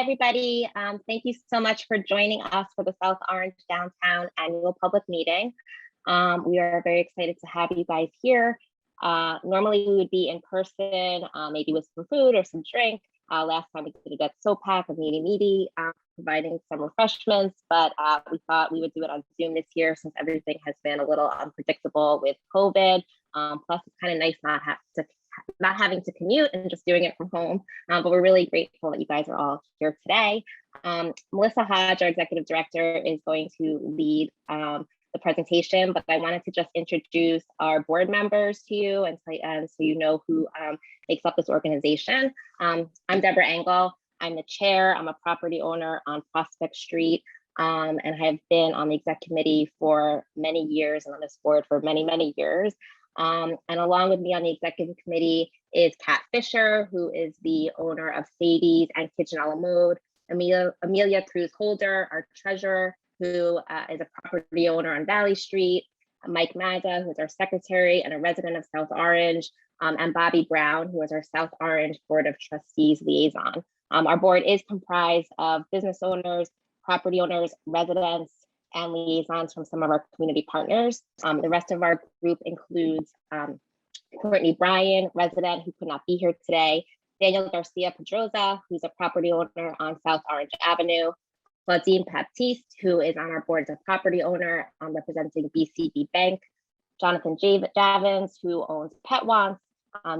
everybody. Thank you so much for joining us for the South Orange Downtown Annual Public Meeting. We are very excited to have you guys here. Normally we would be in person, maybe with some food or some drink. Last time we did it at SOPAC, a meaty, providing some refreshments, but we thought we would do it on Zoom this year since everything has been a little unpredictable with COVID. Plus, it's kind of nice not having to commute and just doing it from home. But we're really grateful that you guys are all here today. Melissa Hodge, our executive director, is going to lead the presentation, but I wanted to just introduce our board members to you and so you know who makes up this organization. I'm Deborah Engel. I'm the chair. I'm a property owner on Prospect Street, and have been on the exec committee for many years and on this board for many, many years. And along with me on the executive committee is Kat Fisher, who is the owner of Sadie's and Kitchen a la Mode. Amelia Cruz Holder, our treasurer, who is a property owner on Valley Street. Mike Maza, who is our secretary and a resident of South Orange, and Bobby Brown, who is our South Orange Board of Trustees liaison. Our board is comprised of business owners, property owners, residents, and liaisons from some of our community partners. The rest of our group includes Courtney Bryan, resident who could not be here today, Daniel Garcia Pedroza, who's a property owner on South Orange Avenue, Claudine Baptiste, who is on our board as a property owner representing BCB Bank, Jonathan Javins, who owns Pet Wants,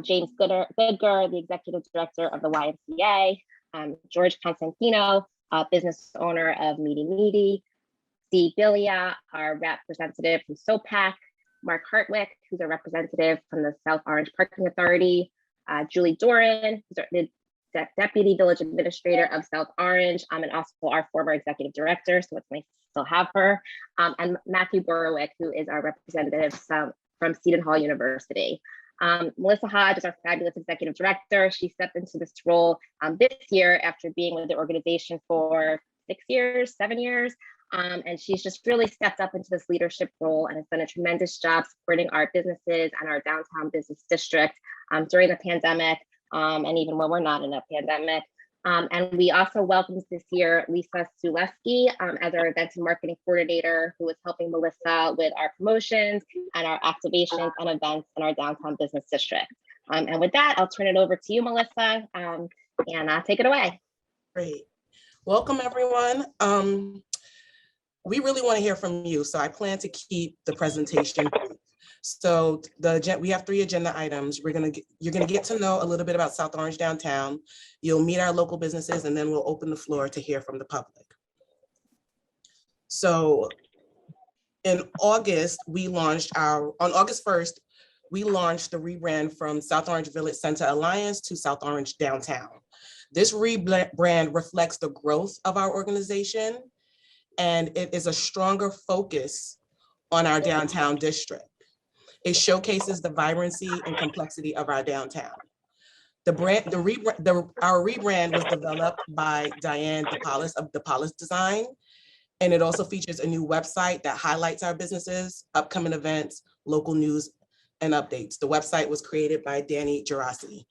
James Goodger, the executive director of the YMCA, George Constantino, business owner of Meaty, Steve Billia, our representative from SOPAC, Mark Hartwick, who's a representative from the South Orange Parking Authority, Julie Doran, who's the Deputy Village Administrator of South Orange, and also our former executive director, so it's nice to still have her, and Matthew Borowick, who is our representative from Seton Hall University. Melissa Hodge is our fabulous executive director. She stepped into this role this year after being with the organization for 7 years. And she's just really stepped up into this leadership role and has done a tremendous job supporting our businesses and our downtown business district during the pandemic, and even when we're not in a pandemic. And we also welcomed this year Lisa Sulewski as our events and marketing coordinator, who is helping Melissa with our promotions and our activations and events in our downtown business district. And with that, I'll turn it over to you, Melissa, and take it away. Great. Welcome, everyone. We really want to hear from you, so I plan to keep the presentation brief. So we have 3 agenda items. You're gonna get to know a little bit about South Orange Downtown. You'll meet our local businesses, and then we'll open the floor to hear from the public. So on August 1st, we launched the rebrand from South Orange Village Center Alliance to South Orange Downtown. This rebrand reflects the growth of our organization, and it is a stronger focus on our downtown district. It showcases the vibrancy and complexity of our downtown. Our rebrand was developed by Diane DePaulis of DePaulis Design, and it also features a new website that highlights our businesses, upcoming events, local news, and updates. The website was created by Danny Gerasi.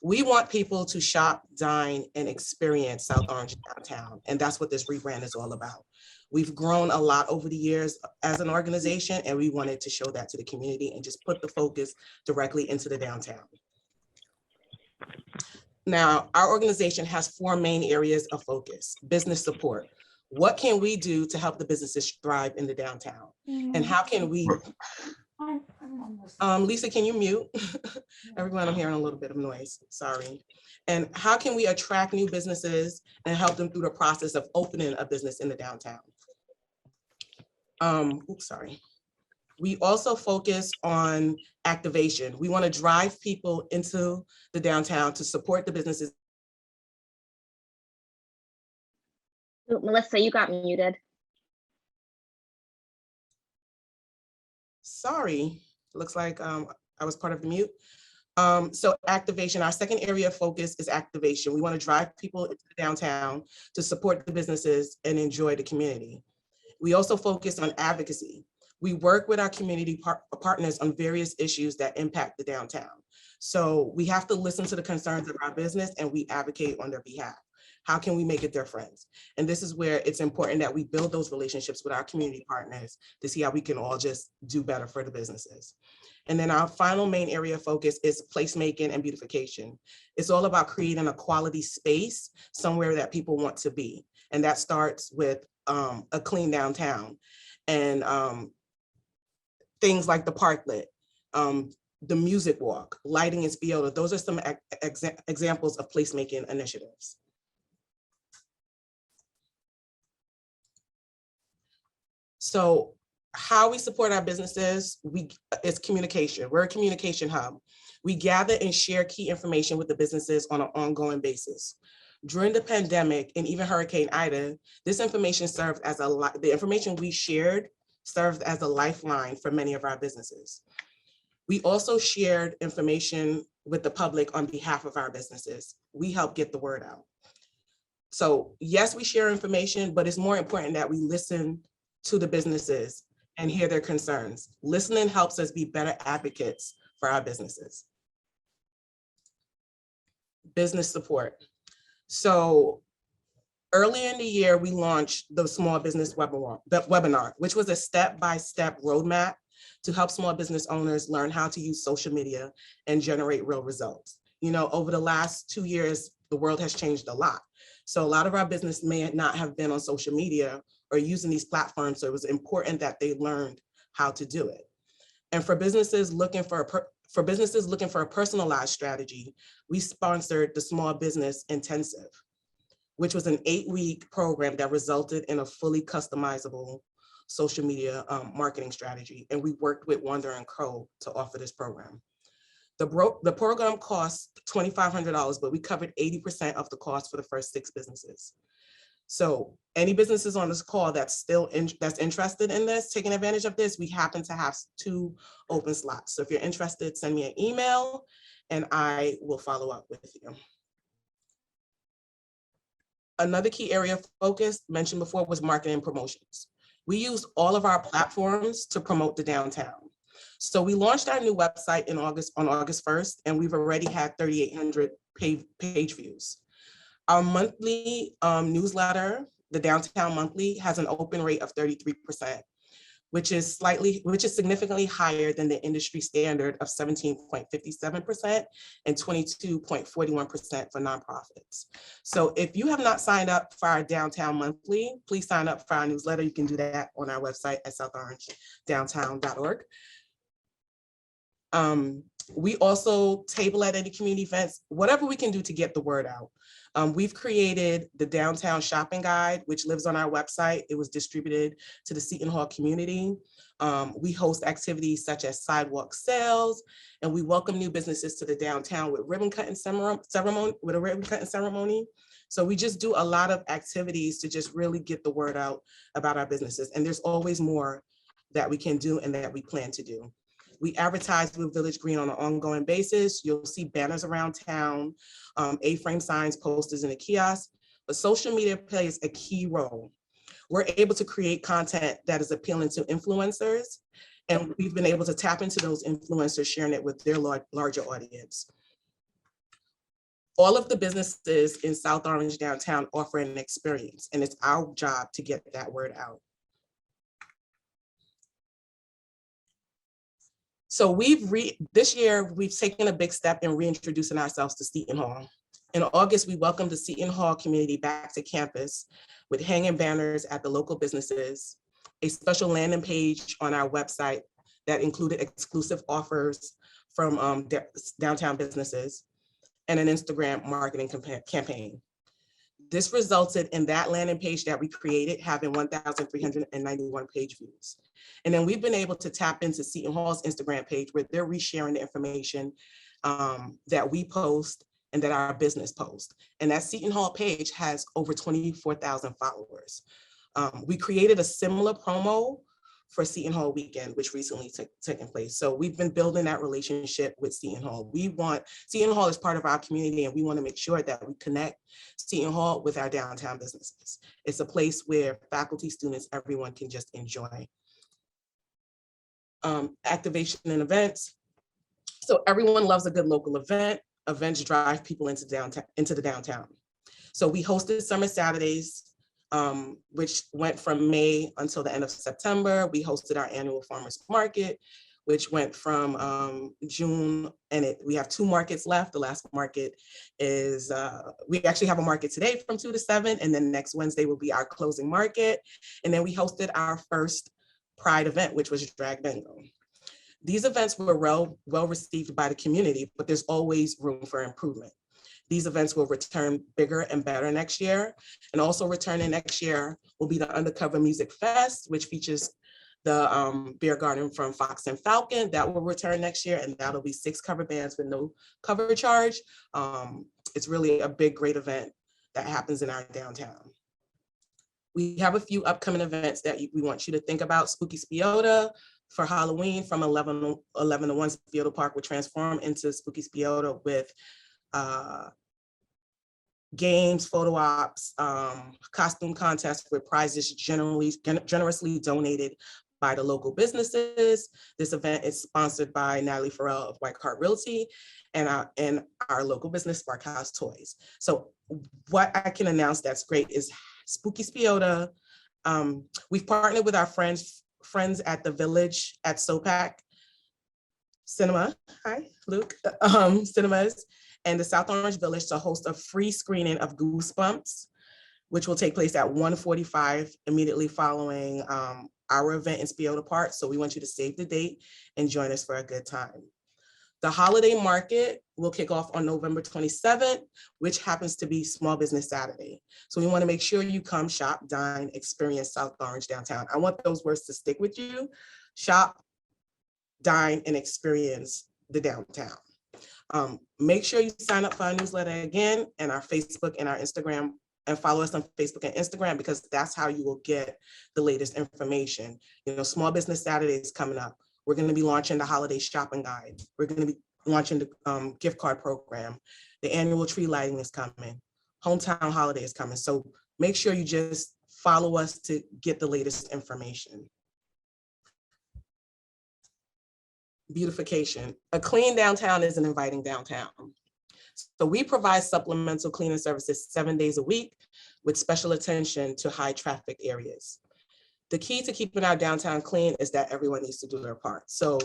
We want people to shop, dine, and experience South Orange Downtown, and that's what this rebrand is all about. We've grown a lot over the years as an organization, and we wanted to show that to the community and just put the focus directly into the downtown. Now, our organization has 4 main areas of focus. Business support. What can we do to help the businesses thrive in the downtown? And how can we, Lisa, can you mute? Everyone, I'm hearing a little bit of noise, sorry. And how can we attract new businesses and help them through the process of opening a business in the downtown? We also focus on activation. We want to drive people into the downtown to support the businesses. Melissa, you got muted. Sorry, looks like I was part of the mute. So activation, our second area of focus is activation. We want to drive people into the downtown to support the businesses and enjoy the community. We also focus on advocacy. We work with our community partners on various issues that impact the downtown. So we have to listen to the concerns of our business and we advocate on their behalf. How can we make a difference? And this is where it's important that we build those relationships with our community partners to see how we can all just do better for the businesses. And then our final main area of focus is placemaking and beautification. It's all about creating a quality space somewhere that people want to be. And that starts with a clean downtown and things like the parklet, the music walk, lighting and Spiota. Those are some examples of placemaking initiatives. So how we support our businesses, it's communication. We're a communication hub. We gather and share key information with the businesses on an ongoing basis. During the pandemic and even Hurricane Ida, this information served as the information we shared served as a lifeline for many of our businesses. We also shared information with the public on behalf of our businesses. We help get the word out. So yes, we share information, but it's more important that we listen to the businesses and hear their concerns. Listening helps us be better advocates for our businesses. Business support. So earlier in the year, we launched the Small Business Webinar, which was a step-by-step roadmap to help small business owners learn how to use social media and generate real results. You know, over the last 2 years, the world has changed a lot. So a lot of our business may not have been on social media or using these platforms, so it was important that they learned how to do it. And for businesses looking for a personalized strategy, we sponsored the Small Business Intensive, which was an 8-week program that resulted in a fully customizable social media marketing strategy. And we worked with Wonder & Co. to offer this program. The program cost $2,500, but we covered 80% of the cost for the first 6 businesses. So any businesses on this call that's interested in this, taking advantage of this, we happen to have 2 open slots. So if you're interested, send me an email and I will follow up with you. Another key area of focus mentioned before was marketing and promotions. We used all of our platforms to promote the downtown. So we launched our new website on August 1st, and we've already had 3,800 page views. Our monthly newsletter, the Downtown Monthly, has an open rate of 33%, which is significantly higher than the industry standard of 17.57% and 22.41% for nonprofits. So if you have not signed up for our Downtown Monthly, please sign up for our newsletter. You can do that on our website at southorangedowntown.org. We also table at any community events, whatever we can do to get the word out. We've created the Downtown Shopping Guide, which lives on our website. It was distributed to the Seton Hall community. We host activities such as sidewalk sales, and we welcome new businesses to the downtown with a ribbon cutting ceremony. So we just do a lot of activities to just really get the word out about our businesses. And there's always more that we can do and that we plan to do. We advertise with Village Green on an ongoing basis. You'll see banners around town, A-frame signs, posters, and a kiosk, but social media plays a key role. We're able to create content that is appealing to influencers, and we've been able to tap into those influencers, sharing it with their larger audience. All of the businesses in South Orange downtown offer an experience, and it's our job to get that word out. So this year, we've taken a big step in reintroducing ourselves to Seton Hall. In August, we welcomed the Seton Hall community back to campus with hanging banners at the local businesses, a special landing page on our website that included exclusive offers from downtown businesses, and an Instagram marketing campaign. This resulted in that landing page that we created having 1,391 page views. And then we've been able to tap into Seton Hall's Instagram page where they're resharing the information that we post and that our business posts. And that Seton Hall page has over 24,000 followers. We created a similar promo for Seton Hall weekend, which recently taken place. So we've been building that relationship with Seton Hall. Seton Hall is part of our community, and we want to make sure that we connect Seton Hall with our downtown businesses. It's a place where faculty, students, everyone can just enjoy. Activation and events. So everyone loves a good local event. Events drive people into the downtown. So we hosted Summer Saturdays, which went from May until the end of September. We hosted our annual farmers market, which went from June, and we have 2 markets left. The last market is, we actually have a market today from 2 to 7, and then next Wednesday will be our closing market. And then we hosted our first Pride event, which was Drag Bingo. These events were well received by the community, but there's always room for improvement. These events will return bigger and better next year. And also returning next year will be the Undercover Music Fest, which features the beer garden from Fox and Falcon. That will return next year, and that'll be 6 cover bands with no cover charge. It's really a big, great event that happens in our downtown. We have a few upcoming events that we want you to think about. Spooky Spiota for Halloween from 11 to 1. Spiota Park will transform into Spooky Spiota with games, photo ops, costume contests with prizes generously donated by the local businesses. This event is sponsored by Natalie Farrell of White Cart Realty and our local business, Spark House Toys. So what I can announce that's great is Spooky Spiota. We've partnered with our friends at the Village at SOPAC Cinema. Hi, Luke. Cinemas and the South Orange Village to host a free screening of Goosebumps, which will take place at 1:45 immediately following our event in Spiota Park. So we want you to save the date and join us for a good time. The holiday market will kick off on November 27th, which happens to be Small Business Saturday. So we want to make sure you come shop, dine, experience South Orange downtown. I want those words to stick with you. Shop, dine, and experience the downtown. Make sure you sign up for our newsletter again, and our Facebook and our Instagram, and follow us on Facebook and Instagram, because that's how you will get the latest information. You know, Small Business Saturday is coming up. We're going to be launching the holiday shopping guide. We're going to be launching the gift card program. The annual tree lighting is coming. Hometown holiday is coming. So make sure you just follow us to get the latest information. Beautification. A clean downtown is an inviting downtown. So we provide supplemental cleaning services 7 days a week with special attention to high traffic areas. The key to keeping our downtown clean is that everyone needs to do their part. So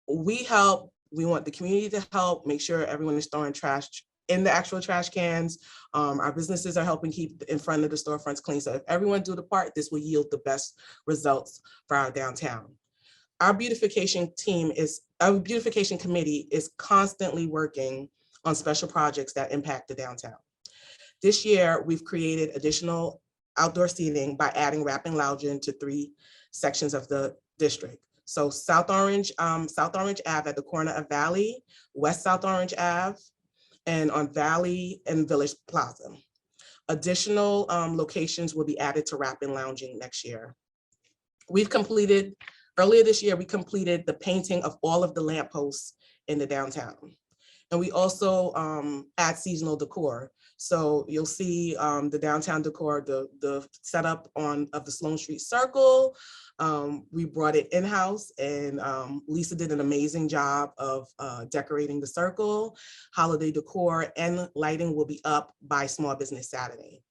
we help, we want the community to help make sure everyone is throwing trash in the actual trash cans. Our businesses are helping keep in front of the storefronts clean. So if everyone do the part, this will yield the best results for our downtown. Our beautification committee is constantly working on special projects that impact the downtown. This year, we've created additional outdoor seating by adding wrapping lounging to 3 sections of the district. So South Orange Ave at the corner of Valley, West South Orange Ave, and on Valley and Village Plaza. Additional locations will be added to wrapping lounging next year. Earlier this year, we completed the painting of all of the lampposts in the downtown. And we also add seasonal decor. So you'll see the downtown decor, the setup of the Sloan Street Circle. We brought it in-house, and Lisa did an amazing job of decorating the circle. Holiday decor and lighting will be up by Small Business Saturday.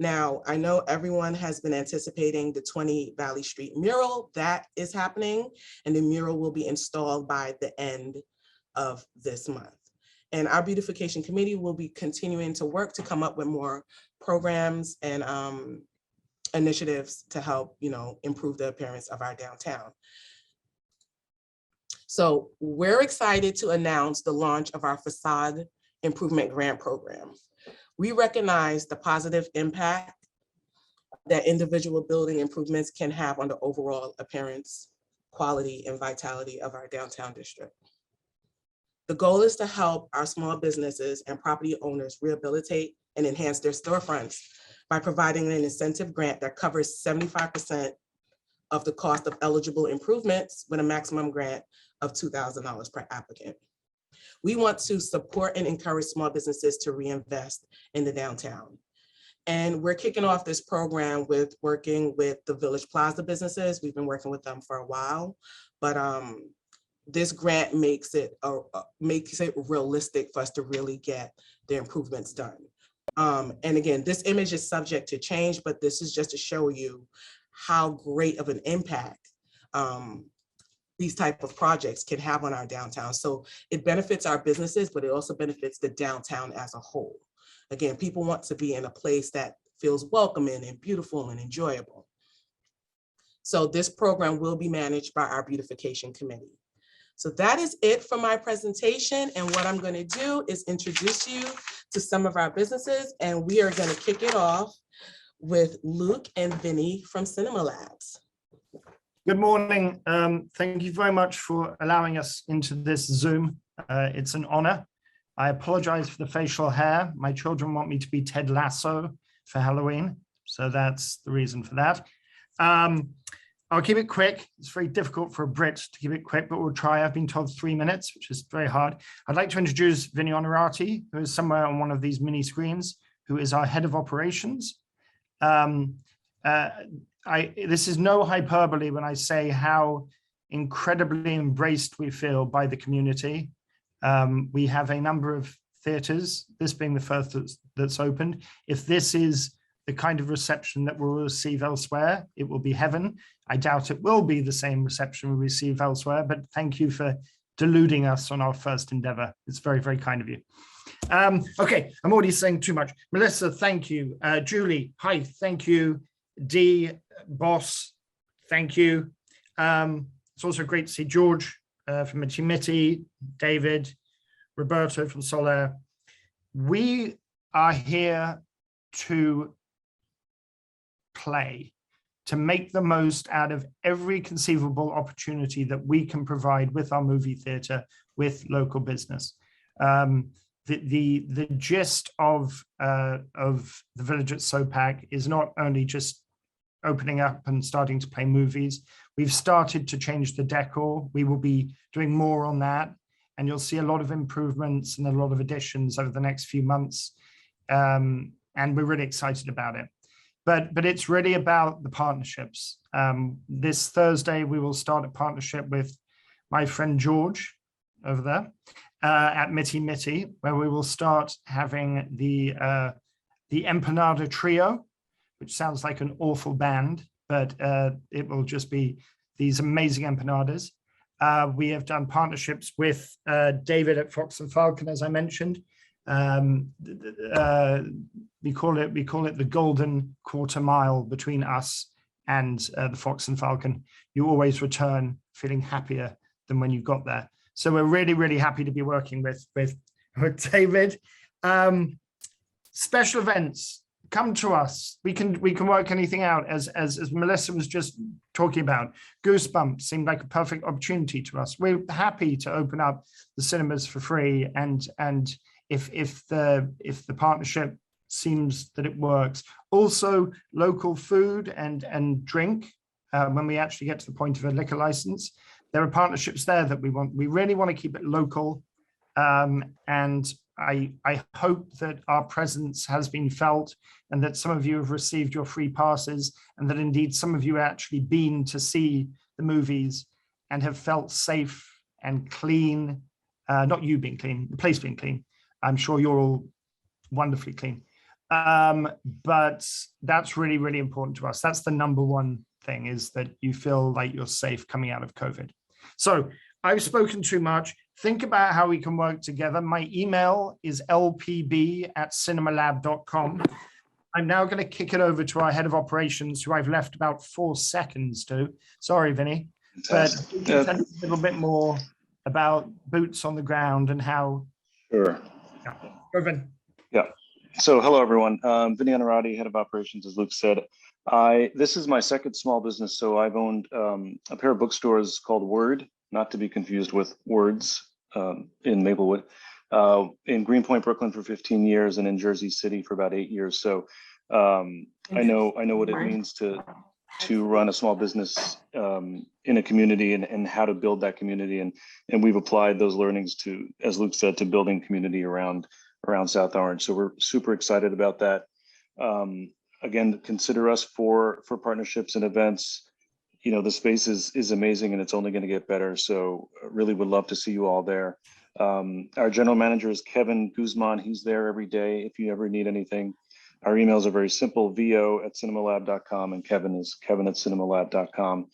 Now, I know everyone has been anticipating the 20 Valley Street mural. That is happening, and the mural will be installed by the end of this month. And our beautification committee will be continuing to work to come up with more programs and initiatives to help, improve the appearance of our downtown. So we're excited to announce the launch of our facade improvement grant program. We recognize the positive impact that individual building improvements can have on the overall appearance, quality, and vitality of our downtown district. The goal is to help our small businesses and property owners rehabilitate and enhance their storefronts by providing an incentive grant that covers 75% of the cost of eligible improvements with a maximum grant of $2,000 per applicant. We want to support and encourage small businesses to reinvest in the downtown. And we're kicking off this program with working with the Village Plaza businesses. We've been working with them for a while, but this grant makes it realistic for us to really get the improvements done. And again, this image is subject to change, but this is just to show you how great of an impact these type of projects can have on our downtown. So it benefits our businesses, but it also benefits the downtown as a whole. Again, people want to be in a place that feels welcoming and beautiful and enjoyable. So this program will be managed by our beautification committee. So that is it for my presentation. And what I'm going to do is introduce you to some of our businesses, and we are going to kick it off with Luke and Vinny from Cinema Labs. Good morning. Thank you very much for allowing us into this Zoom. It's an honor. I apologize for the facial hair. My children want me to be Ted Lasso for Halloween, so that's the reason for that. I'll keep it quick. It's very difficult for a Brit to keep it quick, but we'll try. I've been told 3 minutes, which is very hard. I'd like to introduce Vinny Onorati, who is somewhere on one of these mini screens, who is our head of operations. This is no hyperbole when I say how incredibly embraced we feel by the community. We have a number of theaters, this being the first that's opened. If this is the kind of reception that we'll receive elsewhere, it will be heaven. I doubt it will be the same reception we receive elsewhere, but thank you for deluding us on our first endeavor. It's very, very kind of you. Okay, I'm already saying too much. Melissa, thank you. Julie, hi, thank you. Dee, boss, thank you. It's also great to see George from Mitty Mitty, David, Roberto from Solaire. We are here to play, to make the most out of every conceivable opportunity that we can provide with our movie theater, with local business. The gist of the Village at Sopak is not only just opening up and starting to play movies. We've started to change the decor. We will be doing more on that, and you'll see a lot of improvements and a lot of additions over the next few months. And we're really excited about it. But it's really about the partnerships. This Thursday, we will start a partnership with my friend George over there at Mitty Mitty, where we will start having the Empanada Trio, which sounds like an awful band, but it will just be these amazing empanadas. We have done partnerships with David at Fox and Falcon, as I mentioned. We call it the golden quarter mile between us and the Fox and Falcon. You always return feeling happier than when you got there. So we're really, really happy to be working with David. Special events, come to us. We can work anything out. As Melissa was just talking about, Goosebumps seemed like a perfect opportunity to us. We're happy to open up the cinemas for free, and if the partnership seems that it works. Also, local food and drink. When we actually get to the point of a liquor license, there are partnerships there that we want. We really want to keep it local, and I hope that our presence has been felt, and that some of you have received your free passes, and that indeed some of you have actually been to see the movies and have felt safe and clean. Not you being clean, the place being clean. I'm sure you're all wonderfully clean. But that's really, really important to us. That's the number one thing, is that you feel like you're safe coming out of COVID. So I've spoken too much. Think about how we can work together. My email is lpb@cinemalab.com. I'm now going to kick it over to our head of operations, who I've left about 4 seconds to. Sorry, Vinny. But we can tell you a little bit more about boots on the ground and how. Sure. Yeah. Go, Vin. Yeah. So hello, everyone. Vinny Onorati, head of operations, as Luke said. This is my second small business. So I've owned a pair of bookstores called Word, not to be confused with Words, in Maplewood, in Greenpoint, Brooklyn for 15 years, and in Jersey City for about 8 years. So I know what it means to run a small business in a community, and how to build that community. And we've applied those learnings to, as Luke said, to building community around South Orange. So we're super excited about that. Again, consider us for partnerships and events. You know, the space is amazing, and it's only going to get better. So really would love to see you all there. Our general manager is Kevin Guzman. He's there every day if you ever need anything. Our emails are very simple, vo@cinemalab.com, and Kevin is kevin@cinemalab.com.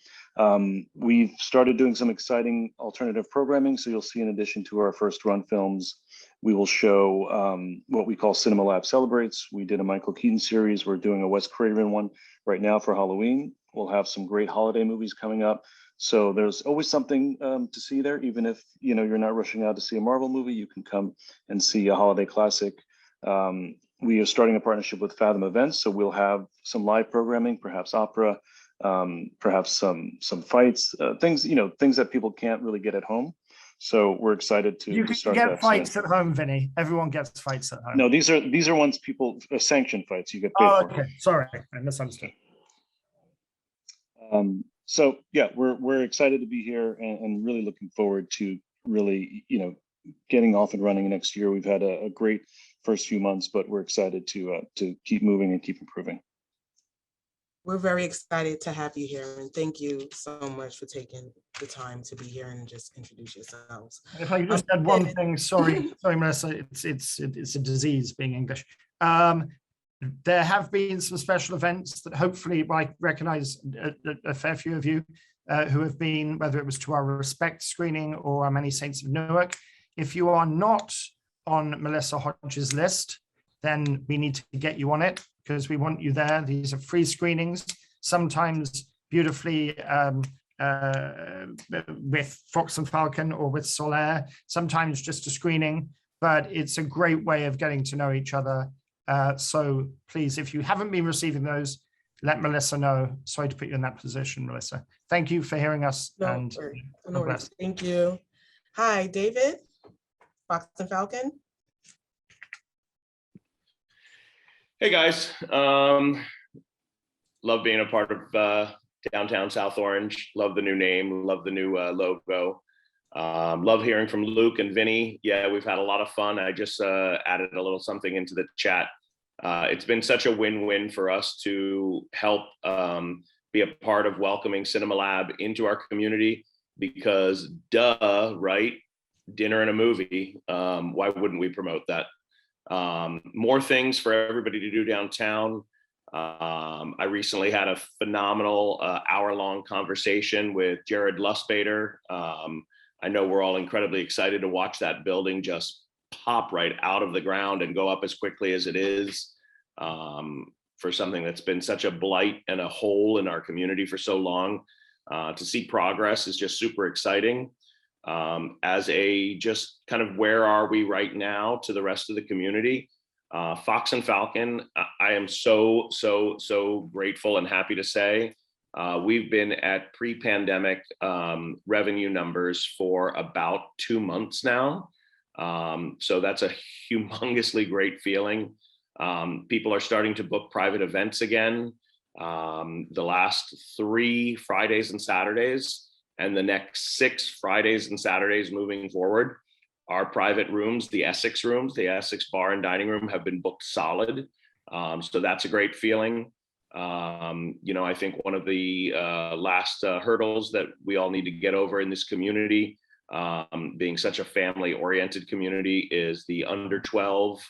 We've started doing some exciting alternative programming. So you'll see, in addition to our first run films, we will show what we call Cinema Lab Celebrates. We did a Michael Keaton series. We're doing a Wes Craven one right now for Halloween. We'll have some great holiday movies coming up. So there's always something to see there. Even if you're not rushing out to see a Marvel movie, you can come and see a holiday classic. We are starting a partnership with Fathom Events, so we'll have some live programming, perhaps opera, perhaps some fights, things that people can't really get at home. So we're excited to You can start get that fights soon. at home, Vinny. Everyone gets fights at home. No, these are ones people sanctioned fights. You get paid Oh, for. okay. Sorry, I misunderstood. So yeah, we're excited to be here and really looking forward to really getting off and running next year. We've had a great first few months, but we're excited to keep moving and keep improving. We're very excited to have you here, and thank you so much for taking the time to be here and just introduce yourselves. If I could just add one thing, sorry, Melissa, it's a disease being English. There have been some special events that hopefully I recognize a fair few of you who have been, whether it was to our Respect screening or our Many Saints of Newark. If you are not on Melissa Hodges' list, then we need to get you on it because we want you there. These are free screenings, sometimes beautifully with Fox and Falcon or with Solaire, sometimes just a screening, but it's a great way of getting to know each other. So please, if you haven't been receiving those, let Melissa know. Sorry to put you in that position, Melissa. Thank you for hearing us. No worries. Thank you. Hi, David, Fox and Falcon. Hey guys, love being a part of downtown South Orange. Love the new name, love the new logo. Love hearing from Luke and Vinny. Yeah, we've had a lot of fun. I just added a little something into the chat. It's been such a win-win for us to help be a part of welcoming Cinema Lab into our community because right? Dinner and a movie. Why wouldn't we promote that? More things for everybody to do downtown. I recently had a phenomenal hour-long conversation with Jared Lustbader. I know we're all incredibly excited to watch that building just pop right out of the ground and go up as quickly as it is for something that's been such a blight and a hole in our community for so long. To see progress is just super exciting. As a just kind of where are we right now to the rest of the community. Fox and Falcon, I am so grateful and happy to say we've been at pre-pandemic revenue numbers for about 2 months now. So that's a humongously great feeling. People are starting to book private events again. The last 3 Fridays and Saturdays and the next 6 Fridays and Saturdays moving forward, our private rooms, the Essex rooms, the Essex bar and dining room have been booked solid. So that's a great feeling. I think one of the last hurdles that we all need to get over in this community, being such a family-oriented community, is the under 12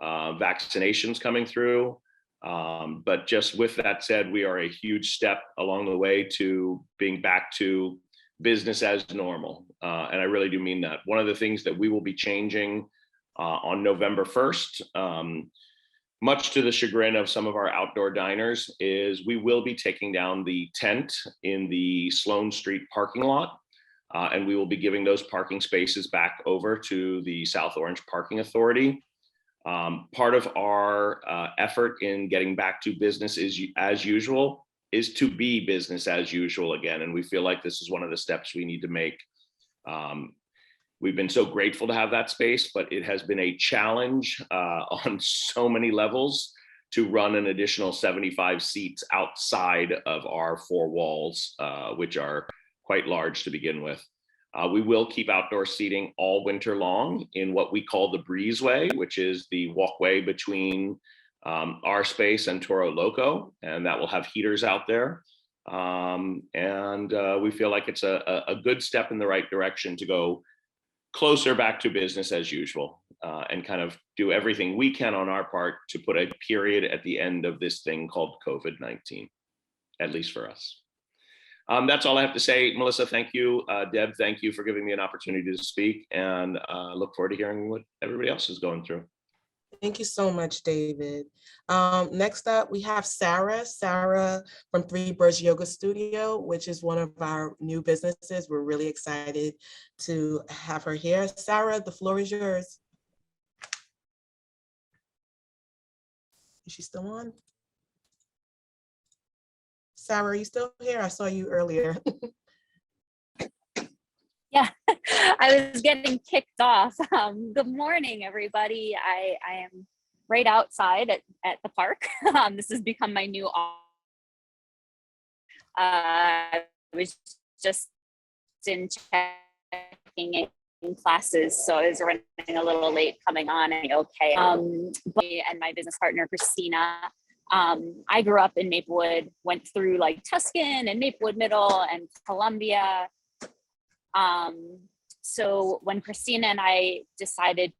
vaccinations coming through. But just with that said, we are a huge step along the way to being back to business as normal. And I really do mean that. One of the things that we will be changing on November 1st, much to the chagrin of some of our outdoor diners, is we will be taking down the tent in the Sloane Street parking lot. And we will be giving those parking spaces back over to the South Orange Parking Authority. Part of our effort in getting back to business as usual is to be business as usual again. And we feel like this is one of the steps we need to make. We've been so grateful to have that space, but it has been a challenge on so many levels to run an additional 75 seats outside of our 4 walls, which are quite large to begin with. We will keep outdoor seating all winter long in what we call the breezeway, which is the walkway between our space and Toro Loco, and that will have heaters out there. And we feel like it's a good step in the right direction to go closer back to business as usual, and kind of do everything we can on our part to put a period at the end of this thing called COVID-19, at least for us. That's all I have to say. Melissa, thank you. Deb, thank you for giving me an opportunity to speak, and look forward to hearing what everybody else is going through. Thank you so much, David. Next up, we have Sarah. Sarah from Three Birds Yoga Studio, which is one of our new businesses. We're really excited to have her here. Sarah, the floor is yours. Is she still on? Sarah, are you still here? I saw you earlier. Yeah, I was getting kicked off. Good morning, everybody. I am right outside at the park. This has become my new I was just in checking in classes, so I was running a little late coming on. And okay, and my business partner, Christina. I grew up in Maplewood, went through like Tuscan and Maplewood Middle and Columbia. So when Christina and I decided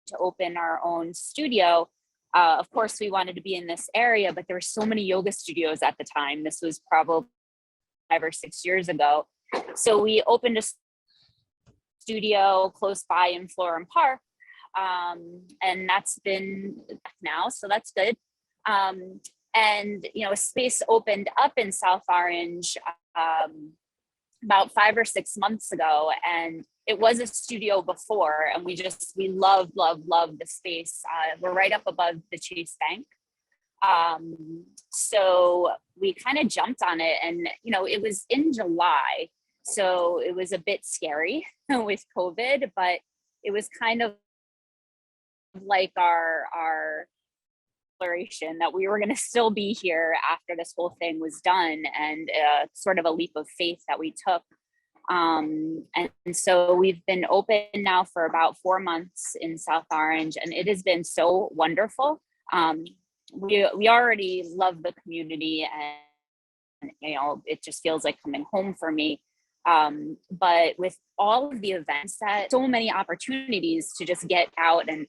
to open our own studio, of course we wanted to be in this area, but there were so many yoga studios at the time. This was probably 5 or 6 years ago. So we opened a studio close by in Florham Park. And that's been now, so that's good. And, you know, a space opened up in South Orange, about 5 or 6 months ago, and it was a studio before, and we love the space. We're right up above the Chase Bank. So we kind of jumped on it, and, you know, it was in July, so it was a bit scary with COVID, but it was kind of like our declaration that we were going to still be here after this whole thing was done, and sort of a leap of faith that we took. And so we've been open now for about 4 months in South Orange, and it has been so wonderful. We already love the community, and you know, it just feels like coming home for me. But with all of the events, that so many opportunities to just get out and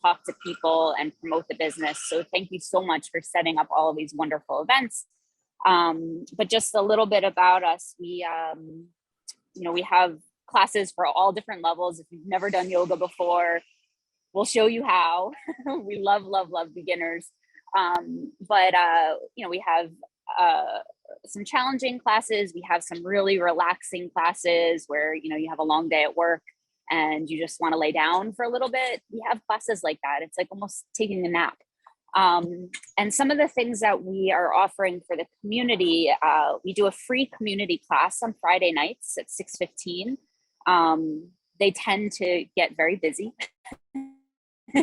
talk to people and promote the business. So thank you so much for setting up all of these wonderful events. But just a little bit about us, we have classes for all different levels. If you've never done yoga before, we'll show you how. We love beginners. But we have some challenging classes. We have some really relaxing classes where, you know, you have a long day at work and you just want to lay down for a little bit. We have classes like that. It's like almost taking a nap. And some of the things that we are offering for the community, we do a free community class on Friday nights at 6:15. They tend to get very busy.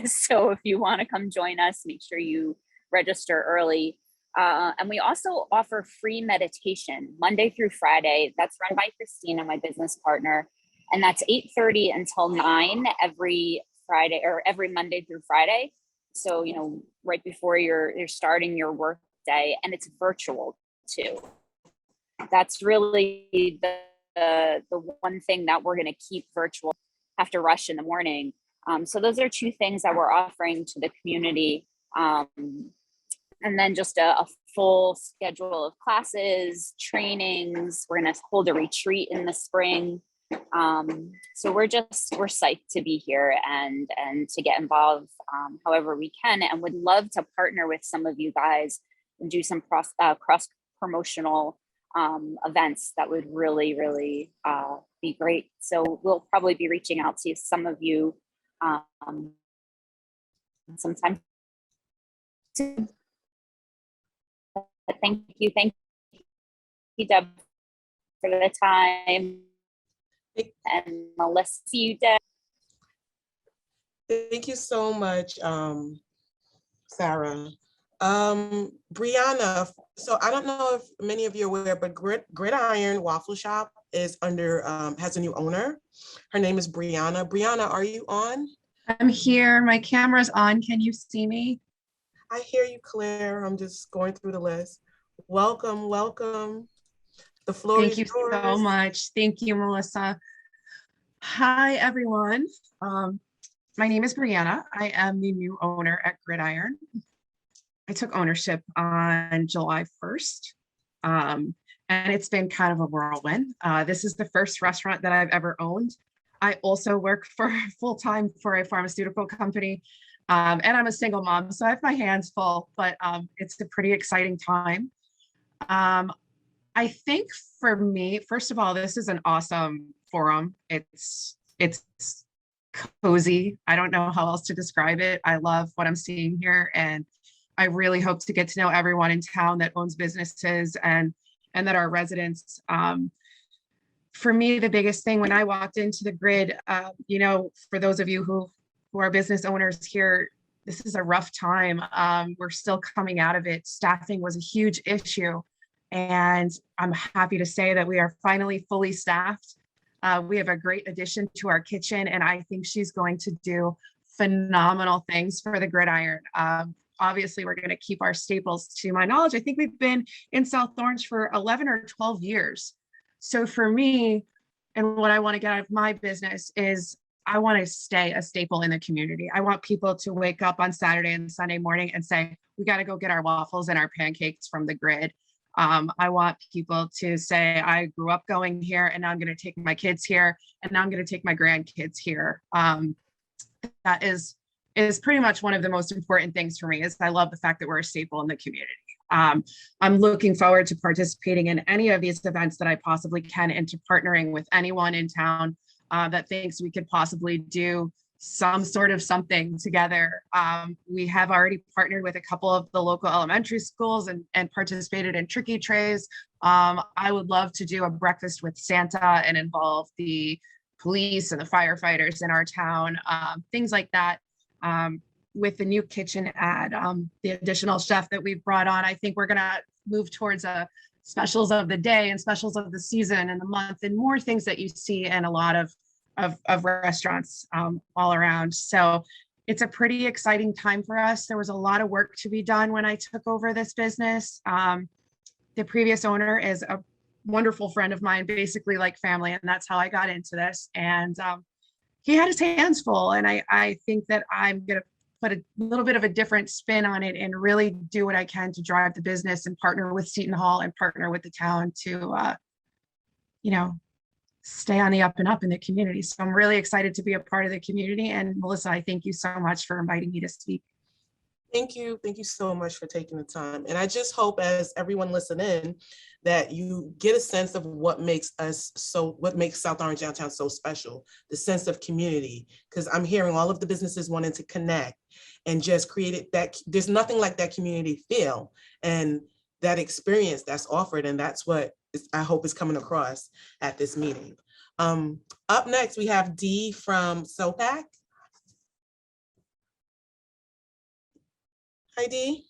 So if you want to come join us, make sure you register early. And we also offer free meditation Monday through Friday. That's run by Christina, my business partner. And that's 8:30 until 9 every Friday, or every Monday through Friday. So, you know, right before you're starting your work day, and it's virtual too. That's really the one thing that we're going to keep virtual. Have to rush in the morning. So those are two things that we're offering to the community. And then just a full schedule of classes, trainings. We're going to hold a retreat in the spring. So we're psyched to be here and to get involved however we can, and would love to partner with some of you guys and do some cross promotional events that would really be great. So we'll probably be reaching out to some of you sometime soon. Thank you, Deb, for the time. And Melissa, see you, Deb. Thank you so much, Sarah. Brianna, so I don't know if many of you are aware, but Gridiron Waffle Shop is under, has a new owner. Her name is Brianna. Brianna, are you on? I'm here. My camera's on. Can you see me? I hear you, Claire. I'm just going through the list. Welcome. The floor is yours. Thank you so much. Thank you, Melissa. Hi, everyone. My name is Brianna. I am the new owner at Gridiron. I took ownership on July 1st, and it's been kind of a whirlwind. This is the first restaurant that I've ever owned. I also work for full-time for a pharmaceutical company, and I'm a single mom, so I have my hands full, but it's a pretty exciting time. I think for me, first of all, this is an awesome forum. It's cozy. I don't know how else to describe it. I love what I'm seeing here, and I really hope to get to know everyone in town that owns businesses and that are residents. For me, the biggest thing when I walked into the Grid, for those of you who are business owners here, this is a rough time. We're still coming out of it. Staffing was a huge issue. And I'm happy to say that we are finally fully staffed. We have a great addition to our kitchen, and I think she's going to do phenomenal things for the Gridiron. Obviously, we're going to keep our staples. To my knowledge, I think we've been in South Orange for 11 or 12 years. So for me, and what I want to get out of my business is I want to stay a staple in the community. I want people to wake up on Saturday and Sunday morning and say, we got to go get our waffles and our pancakes from the Grid. I want people to say, I grew up going here, and now I'm going to take my kids here, and now I'm going to take my grandkids here. That is pretty much one of the most important things for me. Is I love the fact that we're a staple in the community. I'm looking forward to participating in any of these events that I possibly can, and to partnering with anyone in town that thinks we could possibly do some sort of something together. We have already partnered with a couple of the local elementary schools and participated in tricky trays. I would love to do a breakfast with Santa and involve the police and the firefighters in our town, things like that. With the new kitchen ad, the additional chef that we've brought on, I think we're gonna move towards a specials of the day and specials of the season and the month, and more things that you see in a lot of restaurants all around. So it's a pretty exciting time for us. There was a lot of work to be done when I took over this business. The previous owner is a wonderful friend of mine, basically like family, and that's how I got into this. And he had his hands full, and I think that I'm gonna put a little bit of a different spin on it and really do what I can to drive the business and partner with Seton Hall and partner with the town to, stay on the up and up in the community. So I'm really excited to be a part of the community. And Melissa, I thank you so much for inviting me to speak. Thank you. Thank you so much for taking the time. And I just hope, as everyone listen in, that you get a sense of what makes South Orange downtown so special, the sense of community, because I'm hearing all of the businesses wanting to connect and just create it, that there's nothing like that community feel and that experience that's offered. And that's what I hope is coming across at this meeting. Up next, we have Dee from SOPAC. Hi, Dee.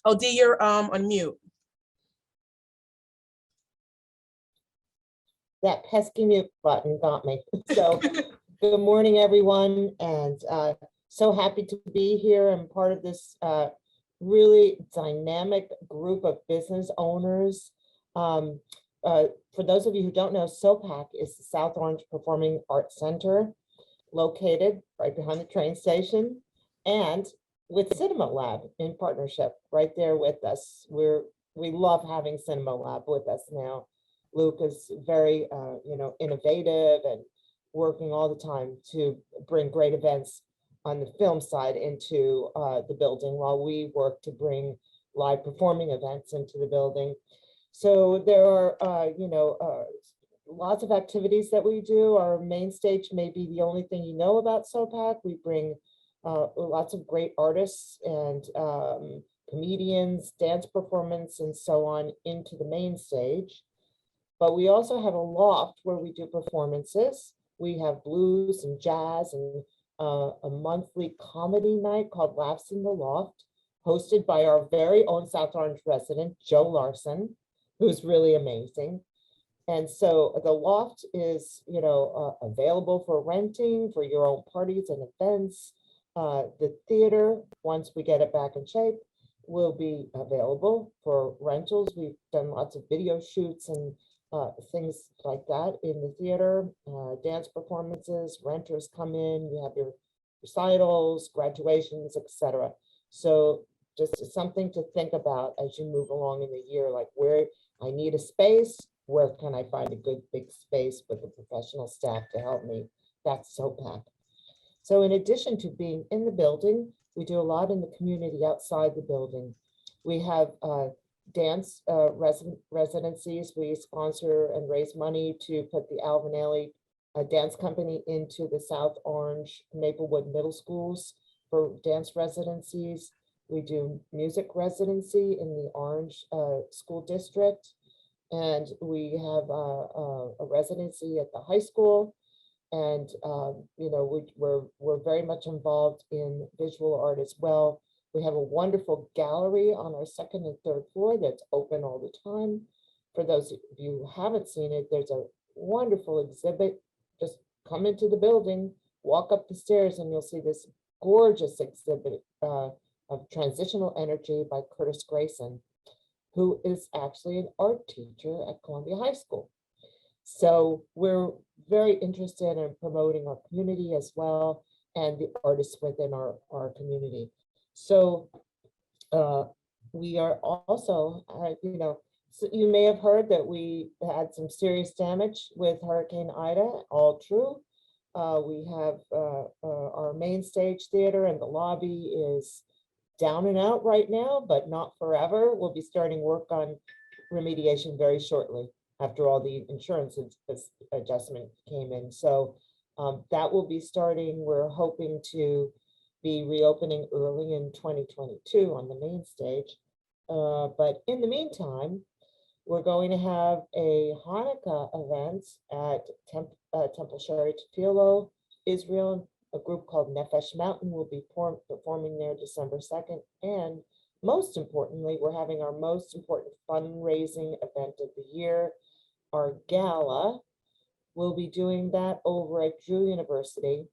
Oh, Dee, you're on mute. That pesky mute button got me. So good morning, everyone, and so happy to be here and part of this really dynamic group of business owners. For those of you who don't know, SOPAC is the South Orange Performing Arts Center, located right behind the train station, and with Cinema Lab in partnership right there with us. We love having Cinema Lab with us now. Luke is very innovative and working all the time to bring great events on the film side into the building, while we work to bring live performing events into the building. So there are, lots of activities that we do. Our main stage may be the only thing you know about SOPAC. We bring lots of great artists and comedians, dance performance, and so on into the main stage. But we also have a loft where we do performances. We have blues and jazz and a monthly comedy night called Laughs in the Loft, hosted by our very own South Orange resident, Joe Larson, who's really amazing. And so the loft is, available for renting for your own parties and events. The theater, once we get it back in shape, will be available for rentals. We've done lots of video shoots and things like that in the theater, dance performances, renters come in, you have your recitals, graduations, etc. So just something to think about as you move along in the year, like where I need a space, where can I find a good big space with the professional staff to help me? That's SOPAC. So in addition to being in the building, we do a lot in the community outside the building. We have dance residencies. We sponsor and raise money to put the Alvin Ailey Dance Company into the South Orange Maplewood Middle Schools for dance residencies. We do music residency in the Orange School District. And we have a residency at the high school. And, you know, we're very much involved in visual art as well. We have a wonderful gallery on our second and third floor that's open all the time. For those of you who haven't seen it, there's a wonderful exhibit. Just come into the building, walk up the stairs, and you'll see this gorgeous exhibit of Transitional Energy by Curtis Grayson, who is actually an art teacher at Columbia High School. So we're very interested in promoting our community as well, and the artists within our community. So we are also, you know, so you may have heard that we had some serious damage with Hurricane Ida, all true. We have our main stage theater, and the lobby is down and out right now, but not forever. We'll be starting work on remediation very shortly after all the insurance adjustment came in. So that will be starting. We're hoping to be reopening early in 2022 on the main stage. But in the meantime, we're going to have a Hanukkah event at Temple Sherry Tefillah, Israel. A group called Nefesh Mountain will be performing there December 2nd. And most importantly, we're having our most important fundraising event of the year. Our gala will be doing that over at Drew University.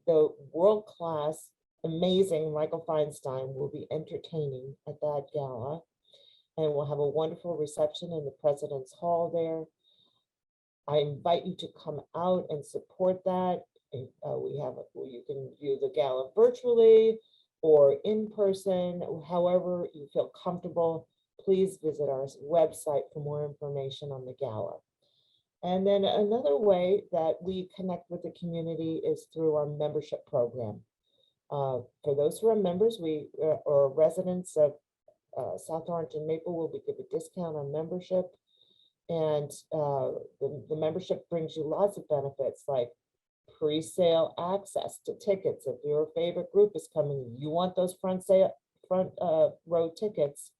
The world-class, amazing Michael Feinstein will be entertaining at that gala. And we'll have a wonderful reception in the President's Hall there. I invite you to come out and support that. You can view the gala virtually or in person, however you feel comfortable. Please visit our website for more information on the gala. And then another way that we connect with the community is through our membership program. For those who are members, or residents of South Orange and Maplewood, we give a discount on membership. And the membership brings you lots of benefits like pre-sale access to tickets. If your favorite group is coming, you want those front row tickets,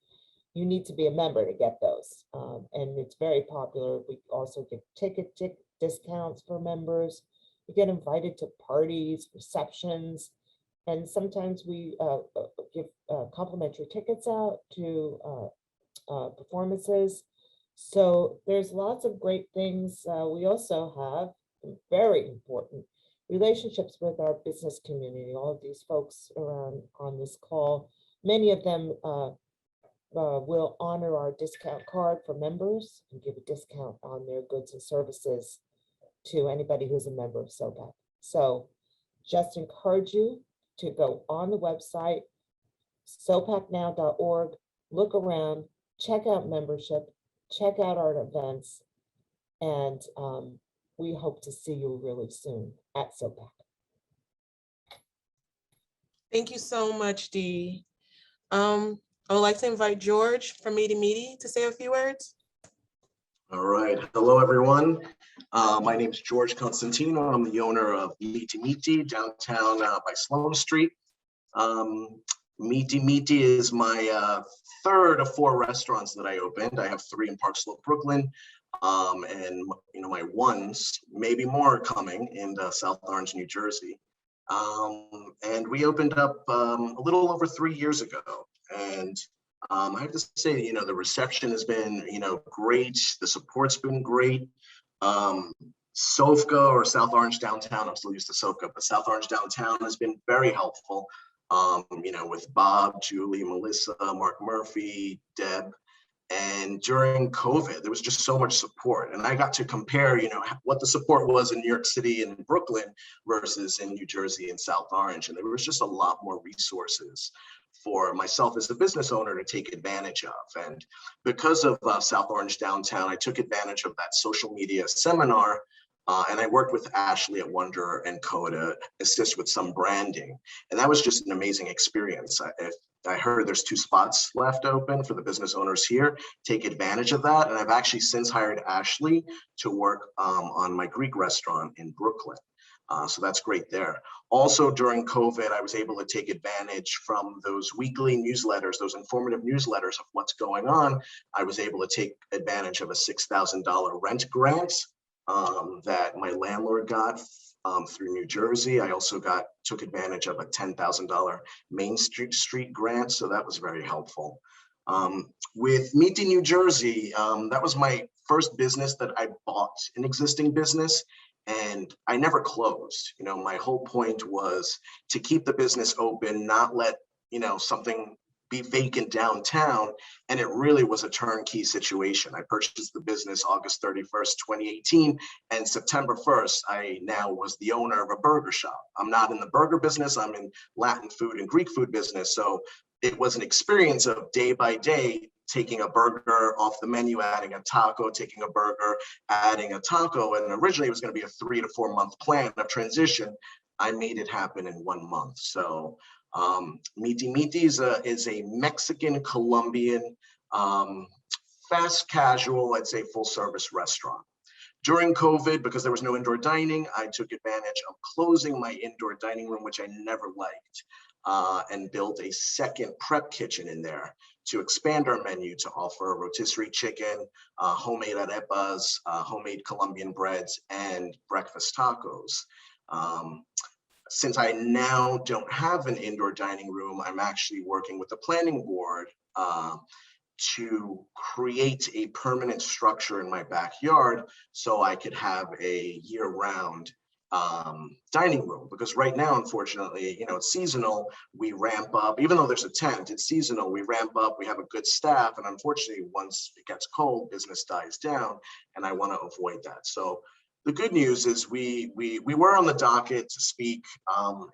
you need to be a member to get those. And it's very popular. We also give ticket discounts for members. You get invited to parties, receptions, and sometimes we give complimentary tickets out to performances. So there's lots of great things. We also have very important relationships with our business community. All of these folks around on this call, many of them will honor our discount card for members and give a discount on their goods and services to anybody who's a member of SOPAC. So just encourage you to go on the website, sopacnow.org, look around, check out membership, check out our events, and we hope to see you really soon at SOPAC. Thank you so much, Dee. I would like to invite George from Meaty Meaty to say a few words. All right. Hello, everyone. My name is George Constantino. I'm the owner of Meaty Meaty downtown by Sloan Street. Meaty Meaty is my third of 4 restaurants that I opened. I have 3 in Park Slope, Brooklyn. And my ones, maybe more, are coming in South Orange, New Jersey. And we opened up a little over 3 years ago. And I have to say, the reception has been, great. The support's been great. SOFCA, or South Orange Downtown, I'm still used to SOFCA, but South Orange Downtown has been very helpful. with Bob, Julie, Melissa, Mark Murphy, Deb. And during COVID, there was just so much support. And I got to compare, what the support was in New York City and Brooklyn versus in New Jersey and South Orange. And there was just a lot more resources for myself as a business owner to take advantage of. And because of South Orange Downtown, I took advantage of that social media seminar. And I worked with Ashley at Wonder & Co. to assist with some branding. And that was just an amazing experience. I heard there's 2 spots left open for the business owners here. Take advantage of that. And I've actually since hired Ashley to work on my Greek restaurant in Brooklyn. So that's great there. Also during COVID, I was able to take advantage from those weekly newsletters, those informative newsletters of what's going on. I was able to take advantage of a $6,000 rent grant that my landlord got through New Jersey. I also took advantage of a $10,000 Main Street grant, so that was very helpful. With Meet New Jersey, that was my first business that I bought an existing business, and I never closed. My whole point was to keep the business open, not let something be vacant downtown. And it really was a turnkey situation. I purchased the business August 31st, 2018, and September 1st, I now was the owner of a burger shop. I'm not in the burger business, I'm in Latin food and Greek food business. So it was an experience of day by day, taking a burger off the menu, adding a taco, taking a burger, adding a taco. And originally it was going to be a 3 to 4 month plan of transition. I made it happen in 1 month. So Miti Miti is a Mexican Colombian fast casual, I'd say full service restaurant. During COVID, because there was no indoor dining, I took advantage of closing my indoor dining room, which I never liked, and built a second prep kitchen in there to expand our menu to offer rotisserie chicken, homemade arepas, homemade Colombian breads, and breakfast tacos. Since I now don't have an indoor dining room, I'm actually working with the planning board to create a permanent structure in my backyard so I could have a year-round dining room. Because right now, unfortunately, it's seasonal. We ramp up, even though there's a tent, it's seasonal. We ramp up, we have a good staff, and unfortunately, once it gets cold, business dies down, and I want to avoid that. So the good news is we were on the docket to speak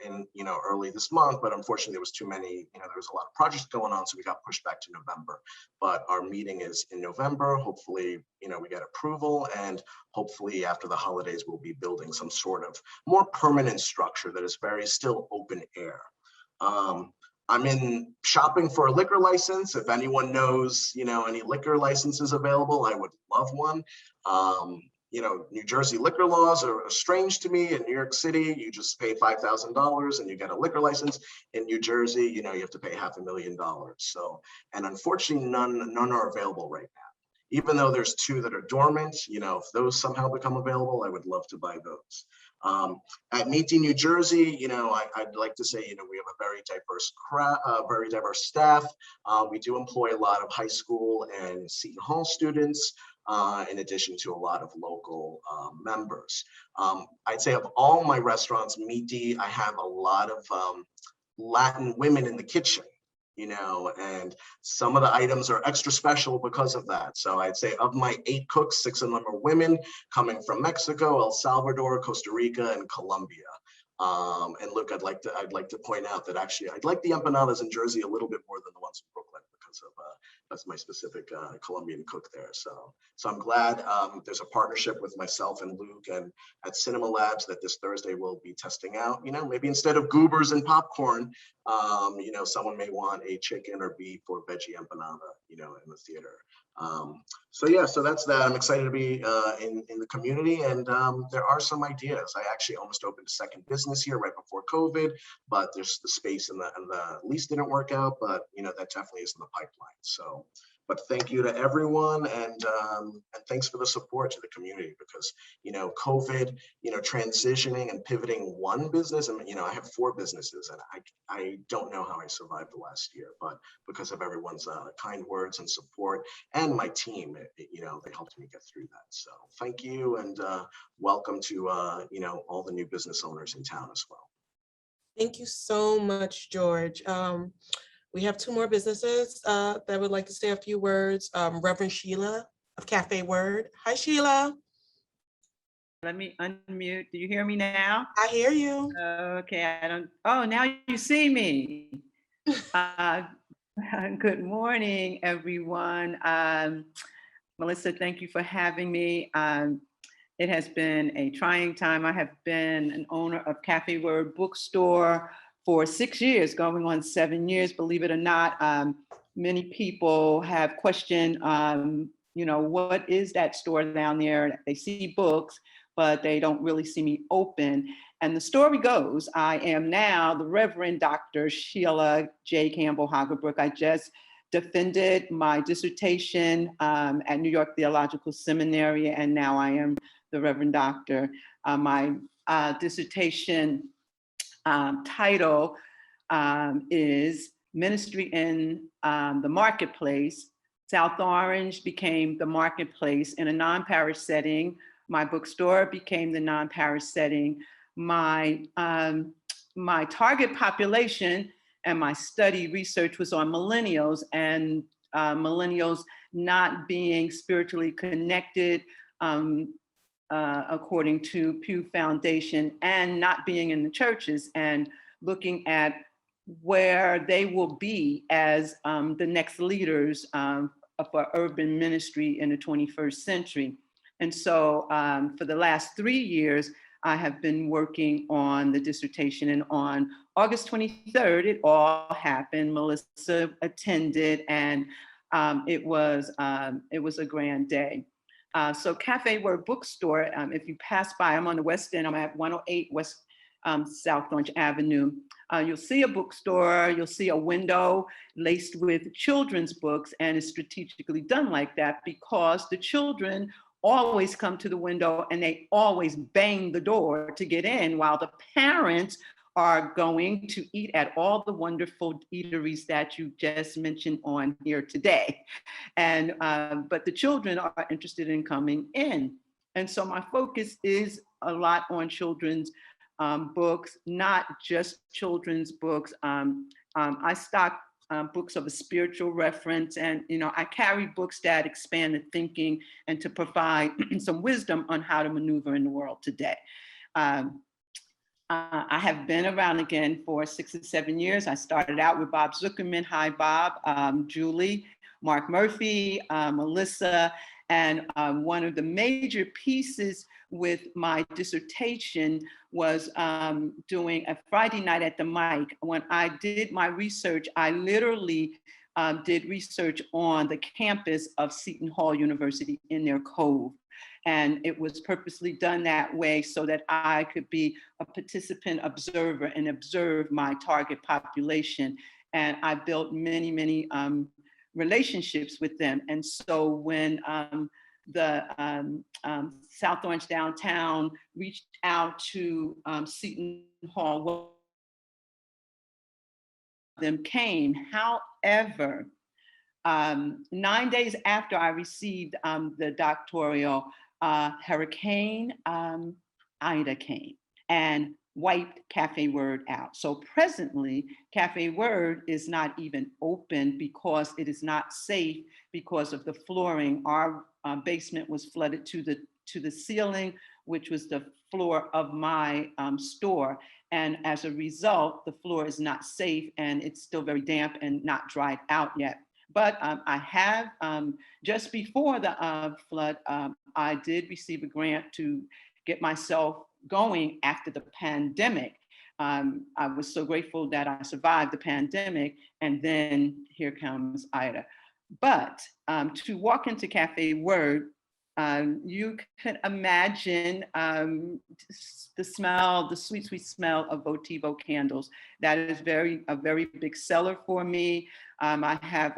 in early this month, but unfortunately there was too many, there was a lot of projects going on, so we got pushed back to November. But our meeting is in November. Hopefully, we get approval, and hopefully after the holidays we'll be building some sort of more permanent structure that is very still open air. I'm in shopping for a liquor license. If anyone knows, any liquor licenses available, I would love one. New Jersey liquor laws are strange to me. In New York City, you just pay $5,000 and you get a liquor license. In New Jersey, you have to pay $500,000. So, and unfortunately, none are available right now. Even though there's 2 that are dormant, if those somehow become available, I would love to buy those. At Meet New Jersey, I'd like to say, we have a very diverse staff. We do employ a lot of high school and Seton Hall students. In addition to a lot of local members. I'd say of all my restaurants, Miti, I have a lot of Latin women in the kitchen, and some of the items are extra special because of that. So I'd say of my 8 cooks, 6 of them are women coming from Mexico, El Salvador, Costa Rica, and Colombia. And look, I'd like to point out that actually I'd like the empanadas in Jersey a little bit more than the ones in Brooklyn because of that's my specific Colombian cook there. So I'm glad there's a partnership with myself and Luke and at Cinema Labs that this Thursday we'll be testing out. Maybe instead of goobers and popcorn, someone may want a chicken or beef or veggie empanada, in the theater. So that's that. I'm excited to be in the community, and there are some ideas. I actually almost opened a second business here right before COVID, but there's the space and the lease didn't work out, but that definitely is in the pipeline. So, but thank you to everyone, and thanks for the support to the community, because COVID, transitioning and pivoting one business, and I have 4 businesses, and I don't know how I survived the last year, but because of everyone's kind words and support, and my team, they helped me get through that. So thank you, and welcome to all the new business owners in town as well. Thank you so much, George. We have two more businesses that would like to say a few words. Reverend Sheila of Cafe Word. Hi, Sheila. Let me unmute. Do you hear me now? I hear you. Okay, I don't, oh, now you see me. Good morning, everyone. Melissa, thank you for having me. It has been a trying time. I have been an owner of Cafe Word Bookstore for 6 years, going on 7 years, believe it or not. Many people have questioned, what is that store down there? They see books, but they don't really see me open. And the story goes, I am now the Reverend Dr. Sheila J. Campbell Hagerbrook. I just defended my dissertation at New York Theological Seminary, and now I am the Reverend Doctor. My dissertation title is Ministry in the Marketplace. South Orange became the marketplace in a non-parish setting. My bookstore became the non-parish setting. My target population and my study research was on millennials, and millennials not being spiritually connected, according to Pew Foundation, and not being in the churches, and looking at where they will be as the next leaders for urban ministry in the 21st century. And so for the last 3 years, I have been working on the dissertation, and on August 23rd, it all happened. Melissa attended, and it was a grand day. So Cafe Word Bookstore, if you pass by, I'm on the West End, I'm at 108 West South Orange Avenue. You'll see a bookstore, you'll see a window laced with children's books, and it's strategically done like that because the children always come to the window and they always bang the door to get in, while the parents are going to eat at all the wonderful eateries that you just mentioned on here today. And but the children are interested in coming in. And so my focus is a lot on children's books, not just children's books. I stock books of a spiritual reference, and I carry books that expand the thinking and to provide some wisdom on how to maneuver in the world today. I have been around again for 6 or 7 years. I started out with Bob Zuckerman. Hi, Bob, Julie, Mark Murphy, Melissa, and one of the major pieces with my dissertation was doing a Friday night at the mic. When I did my research, I literally did research on the campus of Seton Hall University in their cove. And it was purposely done that way so that I could be a participant observer and observe my target population. And I built many, many relationships with them. And so when the South Orange downtown reached out to Seton Hall, them came. However, 9 days after I received the doctoral, Hurricane Ida came and wiped Cafe Word out. So presently, Cafe Word is not even open because it is not safe because of the flooring. Our basement was flooded to the ceiling, which was the floor of my store. And as a result, the floor is not safe and it's still very damp and not dried out yet. But I have, just before the flood, I did receive a grant to get myself going after the pandemic. I was so grateful that I survived the pandemic, and then here comes Ida. But to walk into Cafe Word, you can imagine the smell, the sweet, sweet smell of Votivo candles. That is a very big seller for me. I have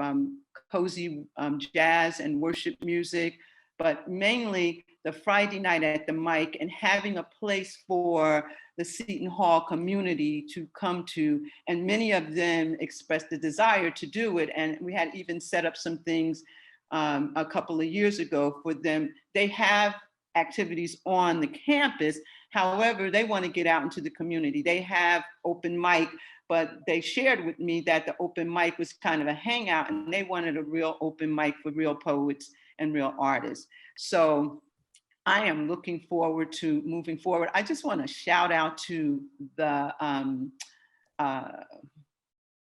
cozy jazz and worship music, but mainly the Friday night at the mic and having a place for the Seton Hall community to come to. And many of them expressed the desire to do it. And we had even set up some things a couple of years ago for them. They have activities on the campus, However, they want to get out into the community. They have open mic, but they shared with me that the open mic was kind of a hangout and they wanted a real open mic for real poets and real artists. So I am looking forward to moving forward. I just want to shout out to the,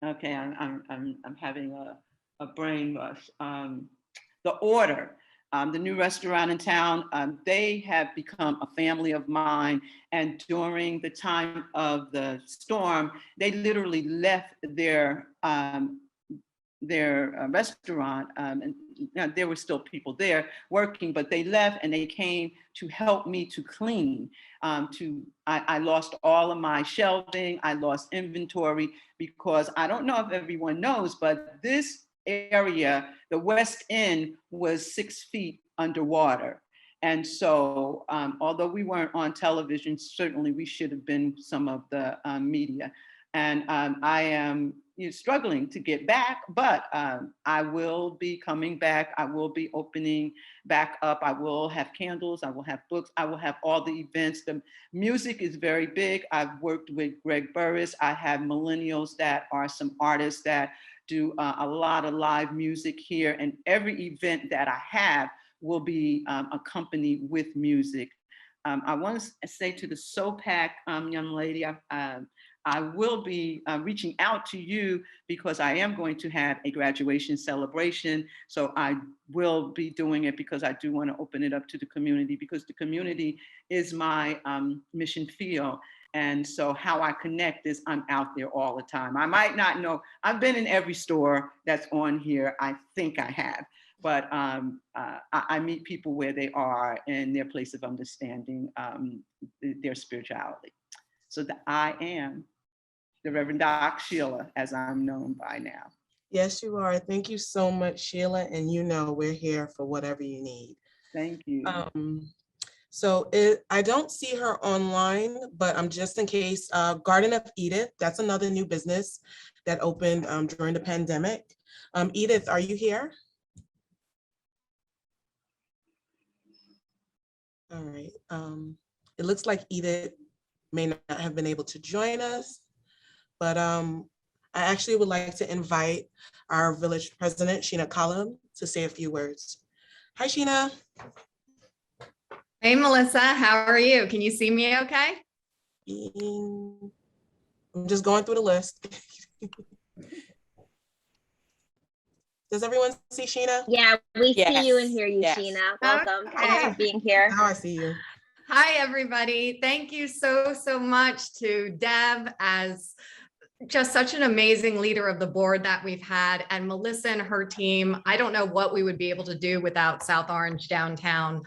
okay, I'm having a brain rush. The Order, the new restaurant in town, they have become a family of mine. And during the time of the storm, they literally left their restaurant, and there were still people there working, but they left and they came to help me to clean. I lost all of my shelving, I lost inventory, because I don't know if everyone knows, but this area, the West End, was 6 feet underwater. And so although we weren't on television, certainly we should have been some of the media. And I am struggling to get back, but I will be coming back. I will be opening back up. I will have candles, I will have books, I will have all the events. The music is very big. I've worked with Greg Burris. I have Millennials that are some artists that do a lot of live music here, and every event that I have will be accompanied with music. I want to say to the SOPAC young lady, I will be reaching out to you because I am going to have a graduation celebration. So I will be doing it because I do want to open it up to the community, because the community is my mission field. And so how I connect is I'm out there all the time. I might not know, I've been in every store that's on here. I think I have, but I meet people where they are in their place of understanding their spirituality. So that I am the Reverend Doc Sheila, as I'm known by now. Yes, you are. Thank you so much, Sheila. And you know, we're here for whatever you need. Thank you. I don't see her online, but just in case, Garden of Edith, that's another new business that opened during the pandemic. Edith, are you here? All right. It looks like Edith may not have been able to join us, but I actually would like to invite our village president, Sheena Collum, to say a few words. Hi, Sheena. Hey, Melissa, how are you? Can you see me okay? I'm just going through the list. Does everyone see Sheena? Yeah, we Yes. see you and hear you, Yes. Sheena. Welcome. Okay. Thanks for being here. Now I see you. Hi, everybody. Thank you so much to Deb as just such an amazing leader of the board that we've had, and Melissa and her team. I don't know what we would be able to do without South Orange downtown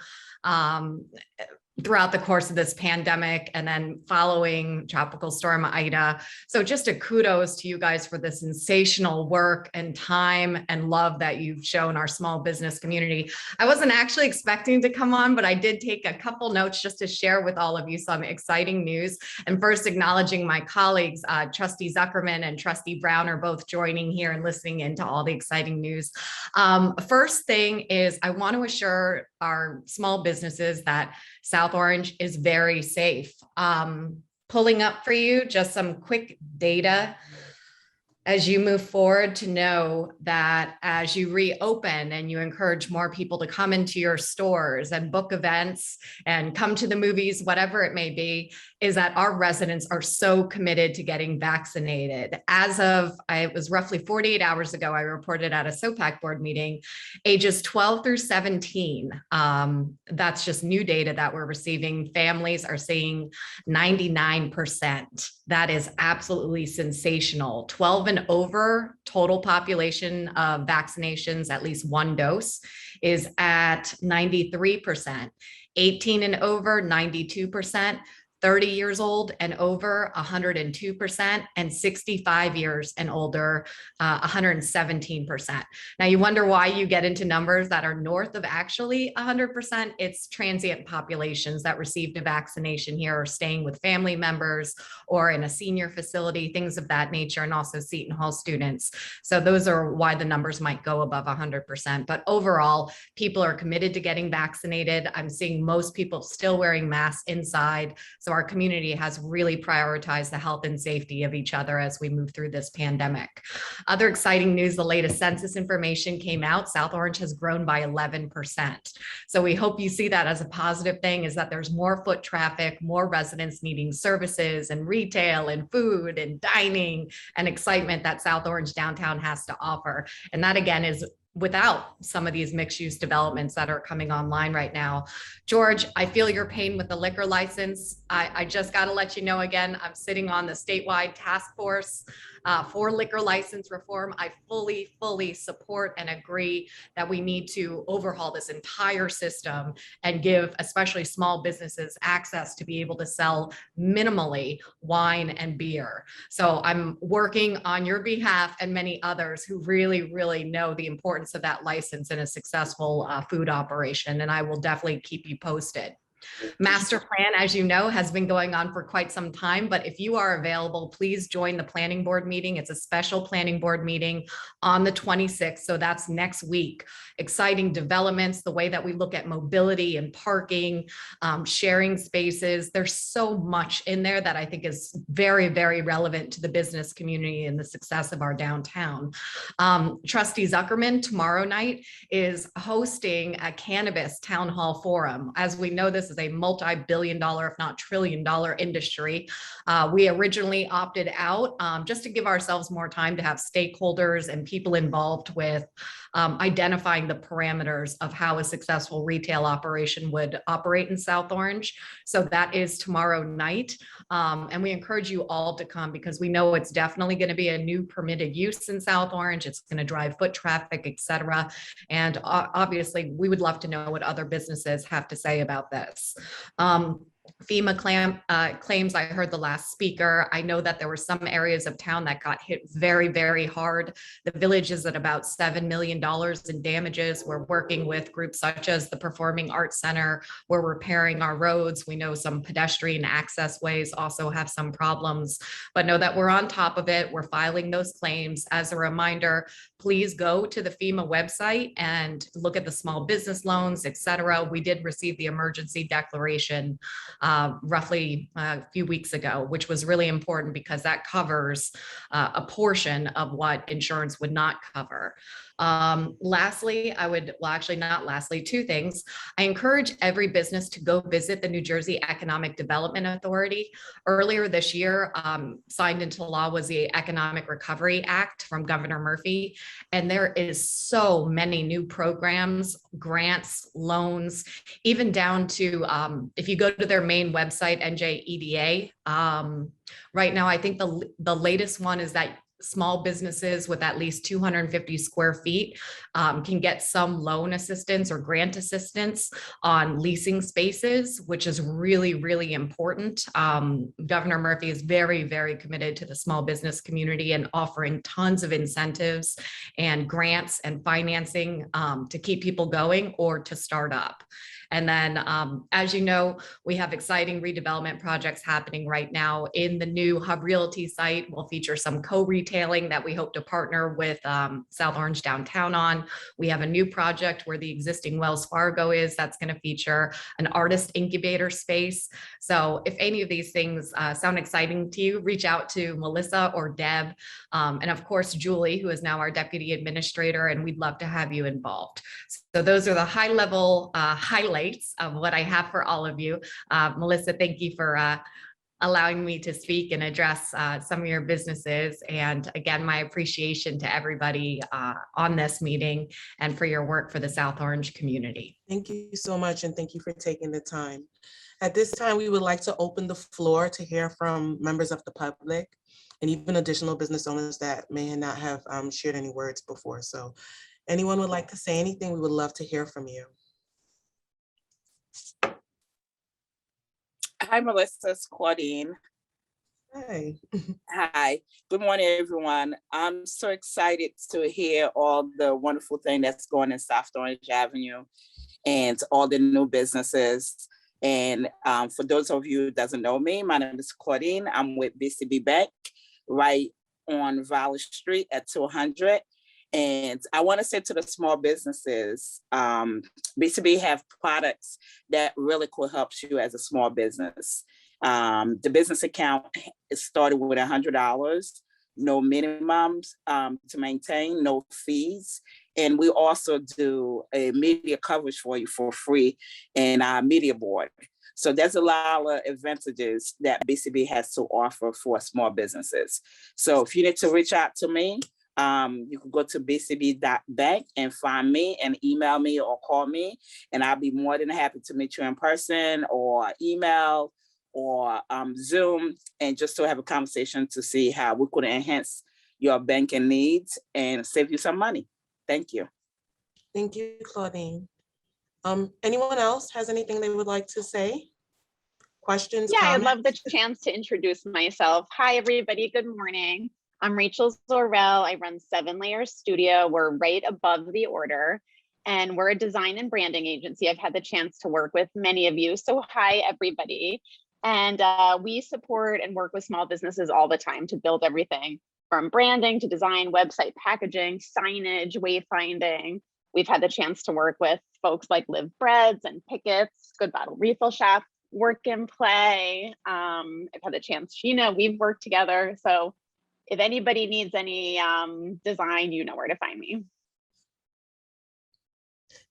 throughout the course of this pandemic and then following Tropical Storm Ida. So just a kudos to you guys for the sensational work and time and love that you've shown our small business community. I wasn't actually expecting to come on, but I did take a couple notes just to share with all of you some exciting news. And first, acknowledging my colleagues, Trustee Zuckerman and Trustee Brown are both joining here and listening into all the exciting news. First thing is I want to assure our small businesses that South Orange is very safe. Pulling up for you just some quick data as you move forward to know that as you reopen and you encourage more people to come into your stores and book events and come to the movies, whatever it may be, is that our residents are so committed to getting vaccinated. As of, it was roughly 48 hours ago, I reported at a SOPAC board meeting, ages 12 through 17. That's just new data that we're receiving. Families are saying 99%. That is absolutely sensational. 12 and over total population of vaccinations, at least one dose, is at 93%. 18 and over, 92%. 30 years old and over, 102%, and 65 years and older, 117%. Now you wonder why you get into numbers that are north of actually 100%. It's transient populations that received a vaccination here or staying with family members or in a senior facility, things of that nature, and also Seton Hall students. So those are why the numbers might go above 100%. But overall, people are committed to getting vaccinated. I'm seeing most people still wearing masks inside. So our community has really prioritized the health and safety of each other as we move through this pandemic. Other exciting news, the latest census information came out. South Orange has grown by 11%. So we hope you see that as a positive thing, is that there's more foot traffic, more residents needing services and retail and food and dining and excitement that South Orange downtown has to offer. And that again is without some of these mixed use developments that are coming online right now. George, I feel your pain with the liquor license. I just got to let you know again, I'm sitting on the statewide task force for liquor license reform. I fully support and agree that we need to overhaul this entire system and give especially small businesses access to be able to sell minimally wine and beer. So I'm working on your behalf and many others who really know the importance of that license in a successful food operation. And I will definitely keep you posted. Master plan, as you know, has been going on for quite some time, but if you are available, please join the planning board meeting. It's a special planning board meeting on the 26th. So that's next week. Exciting developments, the way that we look at mobility and parking, sharing spaces. There's so much in there that I think is very relevant to the business community and the success of our downtown. Trustee Zuckerman tomorrow night is hosting a cannabis town hall forum. As we know, this is a multi-billion-dollar, if not trillion-dollar industry. We originally opted out just to give ourselves more time to have stakeholders and people involved with identifying the parameters of how a successful retail operation would operate in South Orange. So that is tomorrow night. And we encourage you all to come because we know it's definitely going to be a new permitted use in South Orange. It's going to drive foot traffic, et cetera. And obviously, we would love to know what other businesses have to say about this. FEMA claims, I heard the last speaker. I know that there were some areas of town that got hit very hard. The village is at about $7 million in damages. We're working with groups such as the Performing Arts Center. We're repairing our roads. We know some pedestrian access ways also have some problems, but know that we're on top of it. We're filing those claims. As a reminder, please go to the FEMA website and look at the small business loans, et cetera. We did receive the emergency declaration roughly a few weeks ago, which was really important because that covers a portion of what insurance would not cover. Lastly, two things. I encourage every business to go visit the New Jersey Economic Development Authority. Earlier this year, signed into law was the Economic Recovery Act from Governor Murphy. And there is so many new programs, grants, loans, even down to, if you go to their main website, NJEDA, right now, I think the latest one is that small businesses with at least 250 square feet can get some loan assistance or grant assistance on leasing spaces, which is really important. Governor Murphy is very committed to the small business community and offering tons of incentives and grants and financing to keep people going or to start up. And then, as you know, we have exciting redevelopment projects happening right now. In the new Hub Realty site, we'll feature some co-retailing that we hope to partner with South Orange Downtown on. We have a new project where the existing Wells Fargo is, that's going to feature an artist incubator space. So if any of these things sound exciting to you, reach out to Melissa or Deb. And of course, Julie, who is now our deputy administrator, and we'd love to have you involved. So those are the high level highlights of what I have for all of you. Melissa, thank you for allowing me to speak and address some of your businesses. And again, my appreciation to everybody on this meeting and for your work for the South Orange community. Thank you so much, and thank you for taking the time. At this time, we would like to open the floor to hear from members of the public and even additional business owners that may not have shared any words before. So anyone would like to say anything, we would love to hear from you. Hi, Melissa, it's Claudine. Hi. Hi, good morning, everyone. I'm so excited to hear all the wonderful thing that's going in South Orange Avenue and all the new businesses. And for those of you who doesn't know me, my name is Claudine. I'm with BCB Bank right on Valley Street at 200. And I want to say to the small businesses, BCB have products that really could help you as a small business. The business account is started with $100, no minimums to maintain, no fees. And we also do a media coverage for you for free in our media board. So there's a lot of advantages that BCB has to offer for small businesses. So if you need to reach out to me, you can go to bcb.bank and find me and email me or call me, and I'll be more than happy to meet you in person or email or Zoom, and just to have a conversation to see how we could enhance your banking needs and save you some money. Thank you. Thank you, Claudine. Anyone else has anything they would like to say? Questions? Yeah, I'd comments? love the chance to introduce myself. Hi, everybody. Good morning. I'm Rachel Zorrell. I run 7 Layers Studio. We're right above the order, and we're a design and branding agency. I've had the chance to work with many of you. So hi, everybody. And we support and work with small businesses all the time to build everything from branding to design, website packaging, signage, wayfinding. We've had the chance to work with folks like Live Breads and Pickett's, Good Bottle Refill Shop, Work and Play. I've had the chance, we've worked together. So if anybody needs any design, you know where to find me.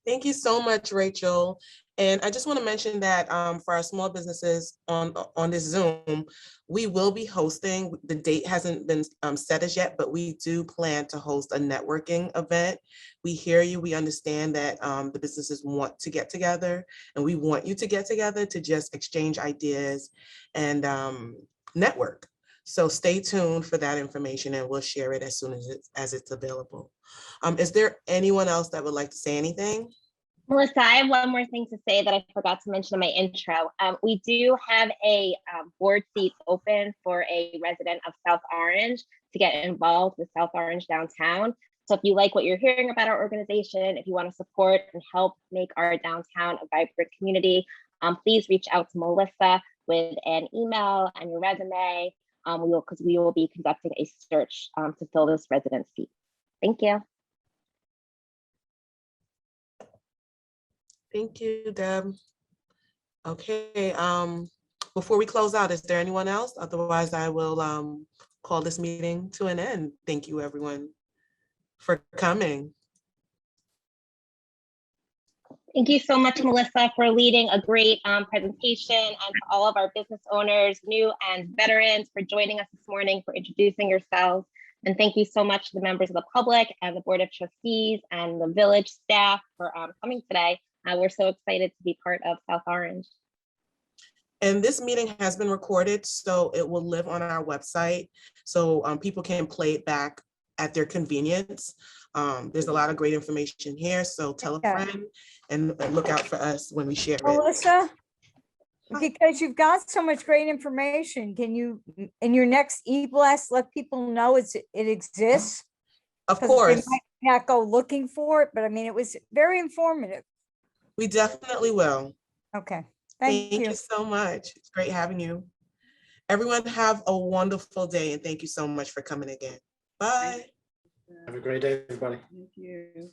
Thank you so much, Rachel. And I just want to mention that for our small businesses on this Zoom, we will be hosting, the date hasn't been set as yet, but we do plan to host a networking event. We hear you, we understand that the businesses want to get together, and we want you to get together to just exchange ideas and network. So stay tuned for that information, and we'll share it as soon as it's available. Is there anyone else that would like to say anything? Melissa, I have one more thing to say that I forgot to mention in my intro. We do have a board seat open for a resident of South Orange to get involved with South Orange Downtown. So if you like what you're hearing about our organization, if you want to support and help make our downtown a vibrant community, please reach out to Melissa with an email and your resume, because we will be conducting a search to fill this resident seat. Thank you. Thank you, Deb. Okay, before we close out, is there anyone else? Otherwise, I will call this meeting to an end. Thank you, everyone, for coming. Thank you so much, Melissa, for leading a great presentation, and to all of our business owners, new and veterans, for joining us this morning, for introducing yourselves. And thank you so much to the members of the public and the Board of Trustees and the village staff for coming today. We're so excited to be part of South Orange. And this meeting has been recorded, so it will live on our website, so people can play it back at their convenience. There's a lot of great information here, so tell a friend and look out for us when we share it. Melissa, because you've got so much great information, can you, in your next e-blast, let people know it exists? Of course. They might not go looking for it, but I mean, it was very informative. We definitely will. Okay. Thank you so much. It's great having you. Everyone have a wonderful day, and thank you so much for coming again. Bye. Have a great day, everybody. Thank you.